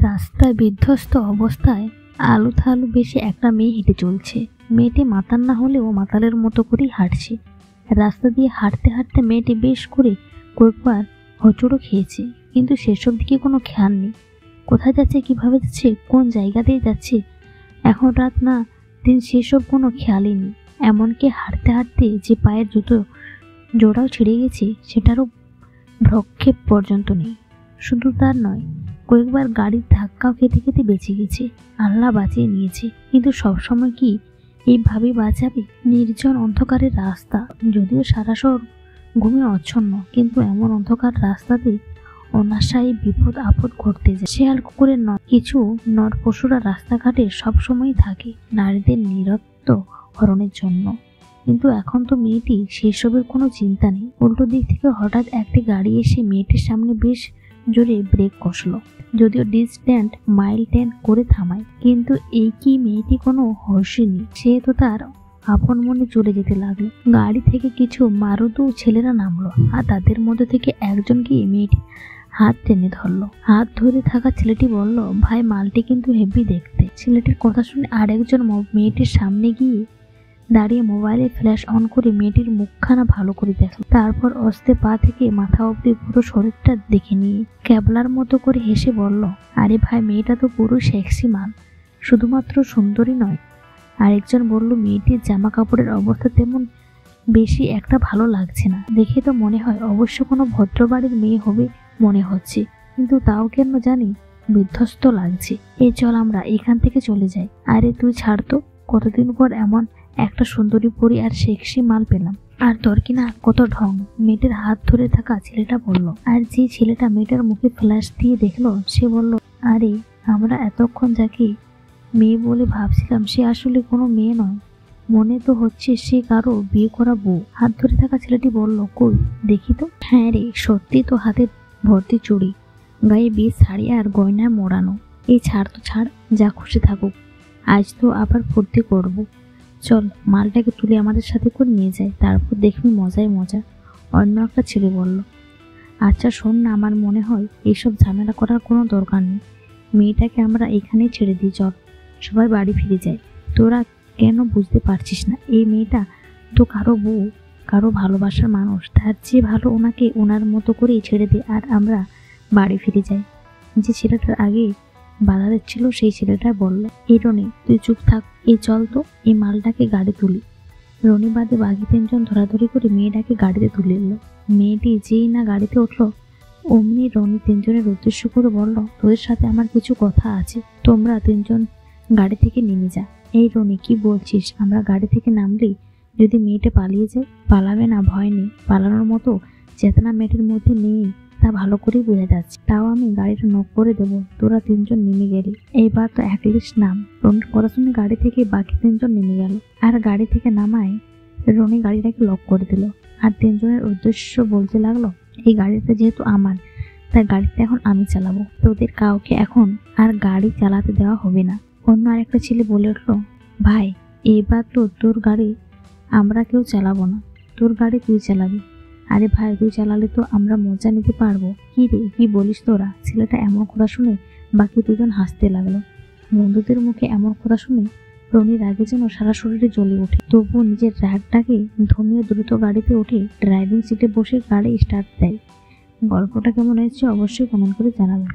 রাস্তায় বিধ্বস্ত অবস্থায় আলু থালু বেশি একটা মেয়ে হেঁটে চলছে। মেয়েটি মাতাল না হলেও মাতালের মতো করেই হাঁটছে। রাস্তা দিয়ে হাঁটতে হাঁটতে মেয়েটি বেশ করে কয়েকবার হোঁচটও খেয়েছে, কিন্তু সেসব দিকে কোনো খেয়াল নেই। কোথায় যাচ্ছে, কিভাবে যাচ্ছে, কোন জায়গা দিয়ে যাচ্ছে, এখন রাত না দিন সেসব কোনো খেয়ালই নেই। এমনকি হাঁটতে হাঁটতে যে পায়ের জুতো জোড়াও ছিঁড়ে গেছে সেটারও ভ্রক্ষেপ পর্যন্ত নেই। শুধু তার নয়, কয়েকবার গাড়ির ধাক্কাও খেতে খেতে বেঁচে গেছে। আল্লাহ বাঁচিয়ে নিয়েছে, কিন্তু সবসময় কি এইভাবেই বাঁচাবে? নির্জন অন্ধকারের রাস্তা, যদিও সারা শহর ঘুমে অচ্ছন্ন, কিন্তু এমন অন্ধকার রাস্তাতে অনাশায়ী বিপদ আপদ ঘটতে যায়। শেয়াল কুকুরের নয়, কিছু নর পশুরা রাস্তাঘাটে সবসময় থাকে নারীদের নিরত্ত হরণের জন্য। কিন্তু এখন তো মেয়েটি সেসবের কোনো চিন্তা নেই। উল্টো দিক থেকে হঠাৎ একটি গাড়ি এসে মেয়েটির সামনে বেশ জোরে ব্রেক কষল, যদিও ডিস্ট্যান্ট মাইল 10 করে থামায়। কিন্তু এই কি মেয়েটি কোনো হর্ষিনী? সে তো তার আপন মনে চলে যেতে লাগলো। গাড়ি থেকে কিছু মারুদু ছেলেরা নামলো, আর তাদের মধ্যে থেকে একজন গিয়ে মেয়েটি হাত টেনে ধরলো। হাত ধরে থাকা ছেলেটি বলল, ভাই, মালটি কিন্তু হেভি দেখতে। ছেলেটির কথা শুনে আরেকজন মেয়েটির সামনে গিয়ে দাঁড়িয়ে মোবাইলে ফ্ল্যাশ অন করে মেয়েটির মুখখানা ভালো করে দেখলো। তারপর অস্তে পা থেকে মাথা অবধি পুরো শরীরটা দেখে নিয়ে ক্যাবলার মতো করে হেসে বলল, আরে ভাই, মেয়েটা তো পুরো সেক্সি মাল, শুধুমাত্র সুন্দরী নয়। আরেকজন বলল, মেয়েটির জামা কাপড়ের অবস্থা তেমন বেশি একটা ভালো লাগছে না, দেখে তো মনে হয় অবশ্য কোনো ভদ্র বাড়ির মেয়ে হবে মনে হচ্ছে, কিন্তু তাও কেন জানি বিধ্বস্ত লাগছে। চল আমরা এখান থেকে চলে যাই। আরে তুই ছাড় তো, কতদিন পর এমন একটা সুন্দরী পরি আর সেক্সি মাল পেলাম, আর তোর কিনা কত ঢং। মেয়েটির হাত ধরে থাকা ছেলেটা বলল। আর যে ছেলেটা মেয়েটার মুখে ফ্ল্যাশ দিয়ে দেখলো, সে বলল, আরে আমরা এতক্ষণ যাকে মেয়ে বলে ভাবছিলাম সে আসলে কোনো মেয়ে নয়, মনে তো হচ্ছে সে কারো বিয়ে করা বউ। হাত ধরে থাকা ছেলেটি বলল, কই দেখি তো। হ্যাঁ রে, সত্যি তো, হাতে ভর্তি চুড়ি, গায়ে বেশ শাড়ি আর গয়নায় মোড়ানো। ছাড় তো ছাড়, যা খুশি থাকুক, আজ তো আবার ফুর্তি করব। চল মালটাকে তুলে আমাদের সাথে করে নিয়ে যায়, তারপর দেখবি মজাই মজা। অন্য একটা ছেলে বলল, আচ্ছা শোন না, আমার মনে হয় এইসব ঝামেলা করার কোনো দরকার নেই, মেয়েটাকে আমরা এখানেই ছেড়ে দিই, চল সবাই বাড়ি ফিরে যাই। তোরা কেন বুঝতে পারছিস না? এই মেয়েটা তো কারো বউ, কারো ভালোবাসার মানুষ, তার চেয়ে ভালো ওনাকে ওনার মতো করেই ছেড়ে দিই আর আমরা বাড়ি ফিরে যাই। যে ছেলেটার আগে বাধা দিচ্ছিল সেই ছেলেটা বলল, রনি তুই চুপ থাক, চল তো এই মালটাকে গাড়ি তুলি। রনি বাদে বাকি 3 জন ধরাধরি করে মেয়েটাকে গাড়িতে তুলে এলো। মেয়েটি যেই না গাড়িতে উঠলো, অমনি রনি 3 জনের উদ্দেশ্য করে বলল, তোদের সাথে আমার কিছু কথা আছে, তোমরা 3 জন গাড়ি থেকে নেমে যা। রনি, কি বলছিস? আমরা গাড়ি থেকে নামলেই যদি মেয়েটা পালিয়ে যায়? পালাবে না, ভয় নেই, পালানোর মতো চেতনা মেয়েটির মধ্যে নেই তা ভালো করেই বোঝা যাচ্ছে। তাও আমি গাড়িটা নক করে দেবো, তোরা 3 জন নেমে গেলি। এইবার তো অ্যাটলিস্ট নাম। রনির কথা শুনে গাড়ি থেকে বাকি 3 জন নেমে গেল, আর গাড়ি থেকে নামায় রনি গাড়িটাকে লক করে দিল। আর 3 জনের উদ্দেশ্য বলতে লাগলো, এই গাড়িটা যেহেতু আমার, তাই গাড়িটা এখন আমি চালাবো, তোদের কাউকে এখন আর গাড়ি চালাতে দেওয়া হবে না। অন্য আরেকটা ছেলে বলে উঠলো, ভাই, এবার তো তোর গাড়ি আমরা কেউ চালাবো না, তোর গাড়ি তুই চালাবি। আরে ভাই, তুই চালালে তো আমরা মজা নিতে পারবো। কি রে, কি বলিস তোরা? ছেলেটা এমন কথা শুনে বাকি 2 জন হাসতে লাগলো। বন্ধুদের মুখে এমন কথা শুনে রনির রাগে যেন সারা শরীরে জ্বলে ওঠে। তবুও নিজের রাগটাকে ধমিয়ে দ্রুত গাড়িতে উঠে ড্রাইভিং সিটে বসে গাড়ি স্টার্ট দেয়। গল্পটা কেমন হয়েছে অবশ্যই কমেন্ট করে জানাবেন।